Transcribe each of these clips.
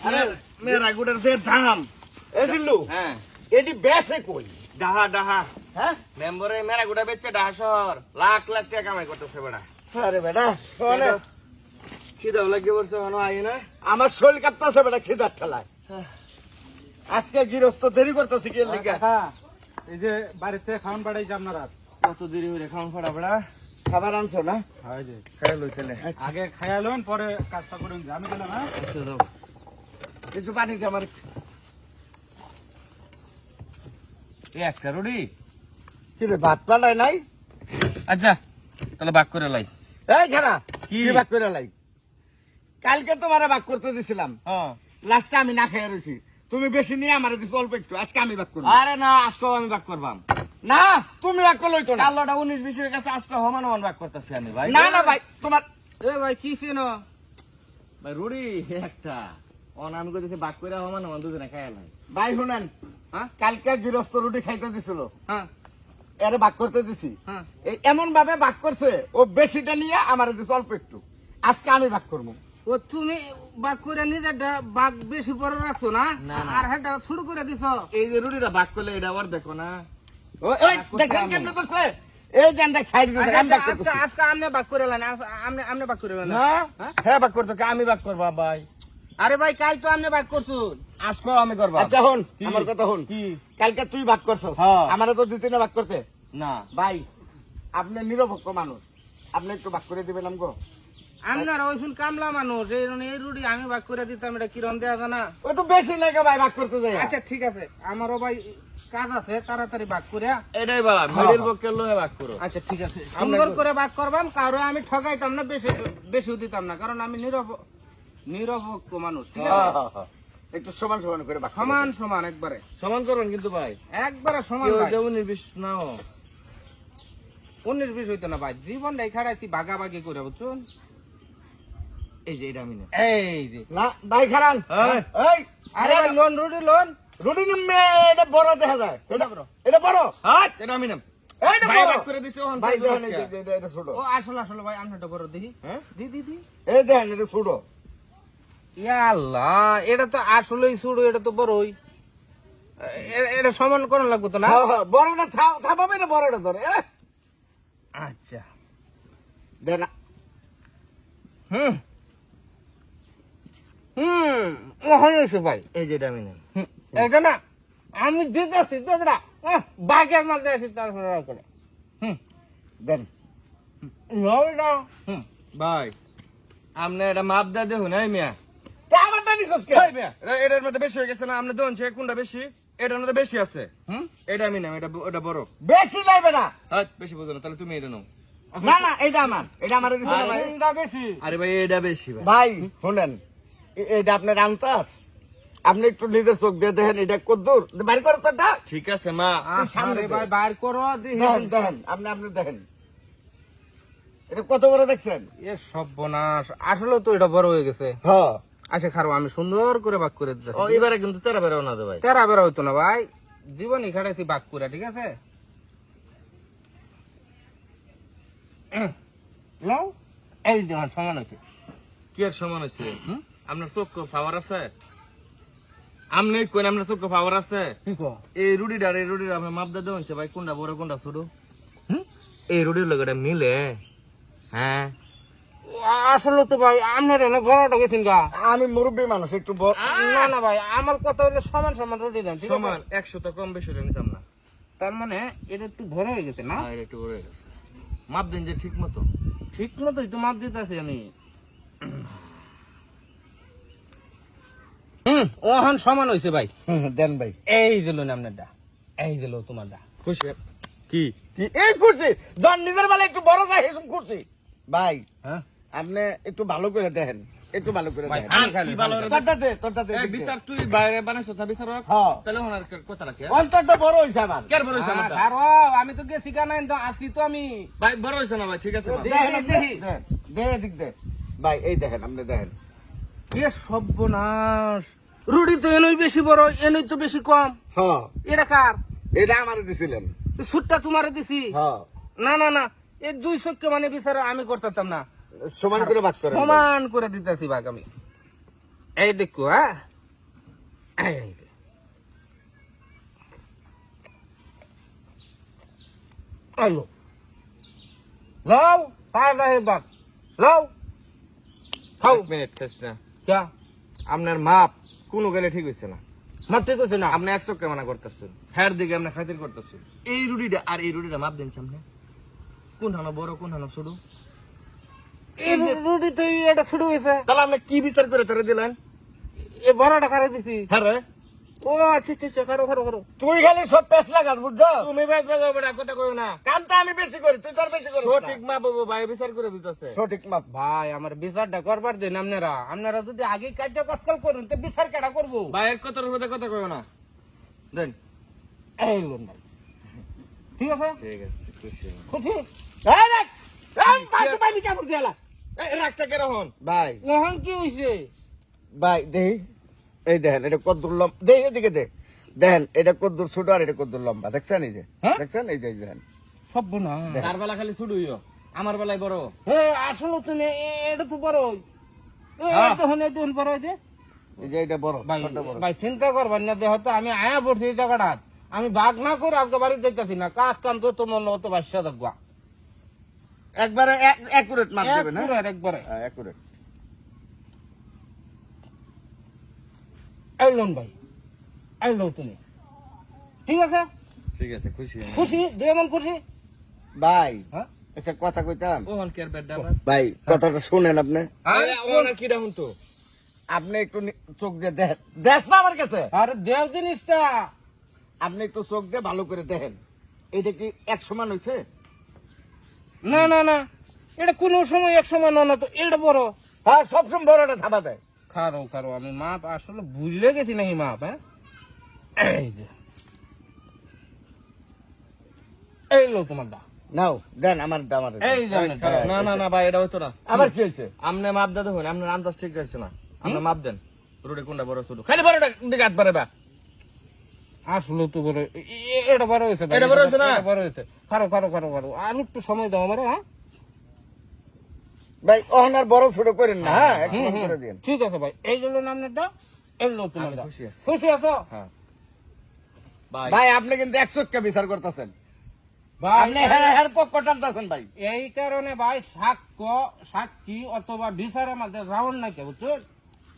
আরে মেরা গুড়ের যে দাম এই দিল্লু হ্যাঁ এটি বেসে কই ডাহা ডাহা হ্যাঁ মেম্বরে মেরা গুড়া বেচছে ডাহা শহর লাখ লাখ টাকা কামাই করতেছে বেড়া আরে বেটা মানে খিদাও লাগে বলছে মনে হয় না আমার শরীর কাঁপতেছে বেটা খিদার ঠেলায় আজকে গৃহস্থ দেরি করতেছি কি লিগা এই যে বাড়িতে খাওয়ান বাড়াই যে আপনারা কত দেরি হয়ে খাওয়া ফড়া বেড়া খাবার আনছো না হয় যে খাই লইতেলে আগে খাইয়ালেন পরে কাজটা করুন আমি দিলাম হ্যাঁ আচ্ছা দাও কিছু পানি দে আমার এই একটা রুটি কি রে ভাত পালাই নাই আচ্ছা তাহলে বাক করে লাই এই খানা কি? কি ভাগ করে লাই কালকে তোমারে ভাগ করতে দিছিলাম হ্যাঁ লাস্টে আমি না খেয়ে রয়েছি তুমি বেশি নিয়ে আমার দিছো অল্প একটু আজকে আমি ভাগ করবো আরে না আজকেও আমি বাক করবাম না তুমি ভাগ করলে হইতো না কালোটা 19-20 হয়ে গেছে আজকে সমান সমান বাক করতেছি আমি ভাই না না ভাই তোমার এ ভাই কি ছিল ভাই রুড়ি একটা অন আমি কইতেছি বাক করে সমান সমান দুজনে খাই লাই ভাই শুনেন হ্যাঁ কালকে গৃহস্থ রুটি খাইতে দিছিল হ্যাঁ এরে ভাগ করতে দিছি হ্যাঁ এই এমন ভাবে ভাগ করছে ও বেশিটা নিয়ে আমার দিছে অল্প একটু আজকে আমি ভাগ করবো ও তুমি বাক করে নিজেরটা বাঘ বেশি বড় রাখছো না না, না। আর হেটা ছোট করে দিছো এই যে রুটিটা বাক করলে এটা আবার দেখো না ওই দেখছেন কেমনে করছে এই দেন দেখ সাইড দিয়ে আমি ভাগ করতেছি আজকে আমনে বাক করে লেন আমনে বাক করে লেন না হ্যাঁ বাক করতে আমি বাক করবা ভাই আরে ভাই কাল তো আমনে বাক করছো আজকেও আমি করবা আচ্ছা হন কি? আমার কথা হন কি? কালকে তুই ভাগ করছস হ্যাঁ। আমারে তো দিতে না ভাগ করতে না ভাই আপনি নিরপেক্ষ মানুষ আপনি একটু ভাগ করে দিবেন আমগো আপনার ওইসুন কামলা মানুষ এই জন্য এই রুটি আমি বাক করে দিতাম এটা কিরম দেওয়া জানা ওই তো বেশি লাগে ভাই ভাগ করতে যাই আচ্ছা ঠিক আছে আমারও ভাই কাজ আছে তাড়াতাড়ি বাক করে এটাই বাবা মিডিল পক্ষের লোহে বাক করো আচ্ছা ঠিক আছে সুন্দর করে বাক করবাম কারো আমি ঠগাইতাম না বেশি বেশিও দিতাম না কারণ আমি নিরপেক্ষ মানুষ ঠিক আছে একটু সমান সমান করে ভাগ সমান সমান একবারে সমান করবেন কিন্তু ভাই একবারে সমান কেউ ভাই। যে 19-20 নাও 19-20 হইতো না ভাই জীবনটাই খাড়াইছি ভাগাভাগি করে বুঝছেন এই যে এটা আমি না এই যে না ভাই খারান এই। এই আরে ভাই লোন রুটি লোন রুটি নিম্নে এটা বড় দেখা যায় এটা বড় এটা বড় হাত এটা আমি না এইটা ভাই বড় বাক করে দিছে ওহন ভাই তো দেখেন দেখে। এটা ছোট ও আসলে আসলে ভাই আমটা বড় দেখি হ্যাঁ দি দি দি এই দেখেন এটা ছোট ইয়া আল্লাহ এটা তো আসলেই ছোট এটা তো বড়ই এটা সমান করা লাগবে তো না হ্যাঁ হ্যাঁ বড়টা থাপাবে না বড়টা ধরে আচ্ছা দেন হুম ও হয়েছে ভাই এই যে এটা আমি না এটা না আমি দিতেছি তো এটা বাঘের মধ্যে আছি তারপরে করে দেন নয়টা ভাই আপনি এটা মাপ দা দেখুন এই মিয়া তা আমারটা নিছস কে এই মিয়া এটার মধ্যে বেশি হয়ে গেছে না আপনি দোন সে কোনটা বেশি এটার মধ্যে বেশি আছে এটা আমি না এটা ওটা বড় বেশি লাগবে না হাত বেশি বুঝো না তাহলে তুমি এটা নাও না না এটা আমার দিছে না ভাই কোনটা বেশি আরে ভাই এটা বেশি ভাই ভাই শুনেন এটা আপনার আনতাস আপনি একটু নিজের চোখ দিয়ে দেখেন এটা কদ্দুর বাড়ি করে তো এটা ঠিক আছে মা সামনে আরে ভাই বাইর করো দেখি দেখেন দেখেন আপনি দেখেন এটা কত বড় দেখছেন এ সর্বনাশ আসলে তো এটা বড় হয়ে গেছে হ্যাঁ আচ্ছা খারাপ আমি সুন্দর করে বাক করে দিতে ও এবারে কিন্তু তেরা বেরাও না দে ভাই তেরা বেড়া হইতো না ভাই জীবনই খাটাইছি বাক করে ঠিক আছে নাও এই দেখুন সমান হয়েছে কি আর সমান হয়েছে আপনার চোখ পাওয়ার আছে আপনি কোন আপনার চোখ পাওয়ার আছে কি কো এই রুটিটা আপনি মাপ দা দেন ভাই কোনটা বড় কোনটা ছোট এই রুটির লগেটা মিলে হ্যাঁ আসলে তো ভাই আপনার এনে বড়টা গেছেন গা আমি মুরব্বী মানুষ একটু বড় না না ভাই আমার কথা হলো সমান সমান রুটি দেন ঠিক আছে? সমান 100 তো কম বেশি হলে নিতাম না তার মানে এটা একটু বড় হয়ে গেছে না আর একটু বড় হয়ে গেছে মাপ দেন যে ঠিক মতো ঠিক মতোই তো মাপ দিতে আছি আমি ওহন সমান হয়েছে ভাই দেন ভাই এই দিল না আপনারটা এই দিল তোমারটা খুশি কি কি এই করছি জন নিজের বেলা একটু বড় যায় এসব করছি ভাই হ্যাঁ আপনি একটু ভালো করে দেখেন একটু ভালো করে ভাই, দেখেন আমি খাইলে কি ভালো তোরটাতে এই বিচার তুই বাইরে বানাইছ না বিচার হ্যাঁ তাহলে ওনার কথা রাখে অন্তরটা বড় হইছে আমার কেন বড় হইছে আমারটা আমি তো গেছি কানাই তো আসি তো আমি ভাই বড় হইছে না ভাই ঠিক আছে দেখেন, দেখি। দিক দে ভাই এই দেখেন আপনি দেখেন এ সর্বনাশ রুটি তো এনেই বেশি বড় এনেই তো বেশি কম হ্যাঁ এটা কার এটা আমারে দিছিলেন সুটটা তোমারে দিছি হ্যাঁ না না না এই দুই চক্কে মানে বিচার আমি করতাম না সমান করে ভাগ করেন সমান করে দিতেছি ভাগ আমি এই দেখো হ্যাঁ আলো লাও তাই দাই বাক লাও খাও এক মিনিট খাস না क्या আপনার মাপ কোনো গেলে ঠিক হইছে না मत ठीक होते ना আপনি 100 কে মানা করতেছেন হ্যার দিকে আপনি খাতির করতেছেন এই রুটিটা আর এই রুটিটা মাপ দেন সামনে কোন হানো বড় কোন হানো ছোট এই রুটি তো এটা ছুড়ে হইছে তাহলে আপনি কি বিচার করে তারে দিলেন এ বড়টা করে দিছি হ্যাঁ রে ও আচ্ছা আচ্ছা করো করো করো তুই খালি সব পেছ লাগাস বুঝছো তুমি বেশ বেশ বড় কথা কইও না কামটা আমি বেশি করি তুই তোর বেশি করিস সঠিক মাপ বাবু ভাই বিচার করে দিতেছে সঠিক মাপ ভাই আমার বিচারটা করবার দিন আপনারা যদি আগে কার্য কাজকাল করুন তো বিচার কেডা করবো ভাইয়ের কথার উপরে কথা কইও না দেন এই লোন ভাই ঠিক আছে ঠিক আছে খুশি খুশি এই দেখ এই পাঁচটা পাইলি কাপড় দিয়ালা এই রাগটা কে রহন ভাই মোহন কি হইছে ভাই দেই এই দেখেন এটা কদ্দুর লম্বা দেই এদিকে দে দেখেন এটা কদ্দুর ছোট আর এটা কদ্দুর লম্বা দেখছেন এই যে হ্যাঁ? দেখছেন এই যে দেখেন সব না কার বেলা খালি শুরু হইও আমার বেলায় বড় এ আসলে তো এটা তো বড় এটা হনে দিন বড় দে এই যে এটা বড় ভাই ছোটটা বড় ভাই চিন্তা করবেন না দেহ তো আমি আয়া পড়ছি এই জায়গাটা আমি বাঘ না করে আপনার বাড়ি যাইতাছি না কাজ কাম তো তোমার মতো বাসা দেখবা একবারে অ্যাকুরেট মাপ দেবে না একবারে অ্যাকুরেট আইলন ভাই আইলো তুমি ঠিক আছে ঠিক আছে খুশি খুশি যেমন খুশি ভাই হ্যাঁ একটা কথা কইতাম ওহন কেয়ার বেড আমার ভাই কথাটা শুনেন আপনি ওহন কি রাহুন তো আপনি একটু চোখ দিয়ে দেখেন দেখ না আমার কাছে আরে দেও জিনিসটা আপনি একটু চোখ দিয়ে ভালো করে দেখেন এটা কি 100 মান হইছে না না না এটা কোনো সময় এক সময় না তো এটা বড় হ্যাঁ সবসময় বড়টা ছাপা দেয় খারো খারো আমি মাপ আসলে বুঝলে গেছি নাকি মাপ হ্যাঁ এই যে এই লো তোমার দা নাও দেন আমার এই যে আমার দা। না না না ভাই এটা হইতো না আবার কি হয়েছে আপনি মাপ দাদা হন আপনার আন্দাজ ঠিক আছে না আপনি মাপ দেন রুটি কোনটা বড় ছোট খালি বড়টা দিকে হাত পারে বা আসলে তো বড় এটা বড় হয়েছে ভাই, এটা বড় হয়েছে না? এটা বড় হয়েছে খারো খারো খারো খারো আর একটু সময় দাও আমার হ্যাঁ ভাই ওনার বড় ছোট করেন না হ্যাঁ 100 মান করে দিন ঠিক আছে ভাই এই জন্য নামটা এই লো তোমার আমি দা। খুশি আছি। খুশি আছো হ্যাঁ ভাই ভাই আপনি কিন্তু 100 কে বিচার করতেছেন ভাই আপনি হের পক্ষ টানতেছেন ভাই এই কারণে ভাই সাক্ষী অথবা বিচারের মধ্যে রাউন্ড নাই কেউ বুঝছো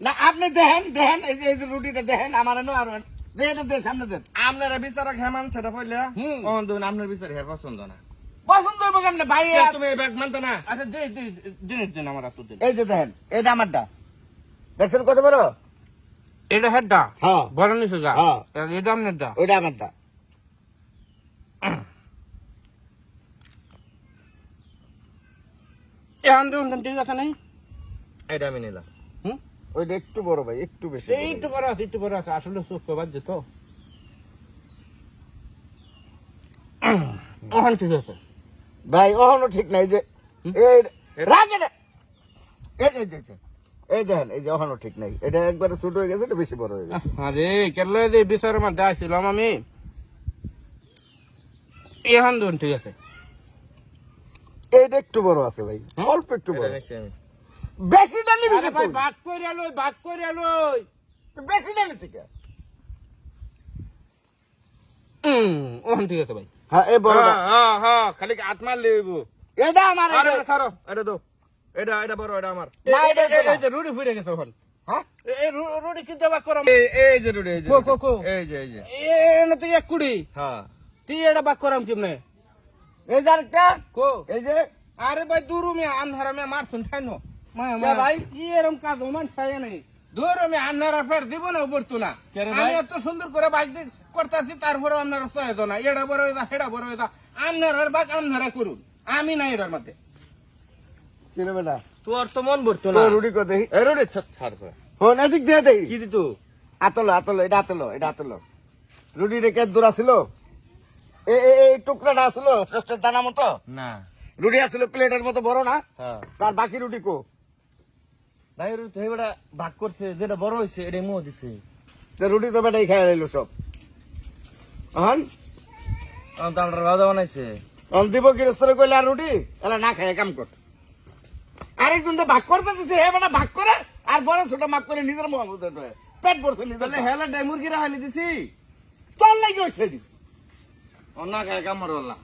না আপনি দেখেন দেখেন এই যে রুটিটা দেখেন আমার এনে আর এটা দেন সামনে দেন আপনারা বিচারক হেমান সেটা কইলে হুম। ওহন দেখুন আপনার বিচার হের পছন্দ না পছন্দ হবে কেমনে ভাই কে তুমি এই ব্যাগ মানতে না আচ্ছা দে দে জিনিস দিন আমার হাতে দিন এই যে দেখেন এটা আমারটা দেখছেন কত বড় এটা হেডটা হ্যাঁ বড় নিচে যা হ্যাঁ। এটা আপনারটা ওইটা আমারটা এখন দেখুন ঠিক আছে নাই এটা আমি নিলাম হুম ওইটা একটু বড় ভাই একটু বেশি এই একটু বড় আছে একটু বড় আছে আসলে চোখ পাবার যেত এখন ঠিক আছে ভাই ওহনো ঠিক নাই যে এই রাগে না এই যে এই দেখেন এই যে ওহনো ঠিক নাই এটা একবারে ছোট হয়ে গেছে এটা বেশি বড় হয়ে গেছে আরে কেলে যে বিচারের মধ্যে আসছিলাম আমি এখন দেখুন ঠিক আছে এইটা একটু বড় আছে ভাই অল্প একটু বড় এটা নিছি আমি বেশি না নিবি আরে ভাই ভাগ করে লই বেশি না নিতে কে ওখান ঠিক আছে ভাই হ্যাঁ এই বড়টা হ্যাঁ খালি আত্মা লইব এটা আমার আরে সারো এটা দো এটা বড় এটা আমার না এটা এই যে রুটি ফুরে গেছে ওখান হ্যাঁ এই রুটি কিনতে বাক করাম এই যে রুটি এই যে কো। এই যে এনে তুই 1 কুড়ি হ্যাঁ তুই এটা বাক করাম কেমনে এই যে আরেকটা কো এই যে আরে ভাই দূর মে আন্ধারা মে মারছুন ঠাইনো কে ভাই? এরম কাজ ওমান ছায় নাই দূর মে আন্ধারা ফের দিব না বর্তু না কে রে আমি ভাই? এত সুন্দর করে বাইক দিয়ে করতেছি তারপরে আপনার সহায়তা না এটা বড় হইতা হেডা বড় হইতা আন্ধারার বাক আন্ধারা করুন আমি নাই এর মধ্যে কি রে বেটা তোর তো মন ভরতো তো না রুটি কো দেই এই রুটি ছাড় করে হন এদিক দিয়ে দেই কি দিতু আতলো এটা আতলো রুটি রে কে দূর ছিল এই টুকরাটা ছিল ষষ্ঠের দানা মতো না রুটি আসছিল প্লেটের মতো বড় না হ্যাঁ তার বাকি রুটি কো ভাই রুটি হেবড়া ভাগ করছে যেটা বড় হইছে এটা মুহ দিছে তো রুটি তো বেটাই খাই লাইলো সব হন তালরা রাজা বানাইছে অন দিব গৃহস্থরে কইলে আর রুটি এলা না খায় কাম কর আরেকজন তো ভাগ করতে দিছে হে বেটা ভাগ করে আর বড় ছোট মাপ করে নিজের মহব্বত পেট ভরছে নিজে তাহলে হেলা ডাই মুরগি রাখানি দিছি তোর লাগে হয়েছে ও না খায় কামড় ওলা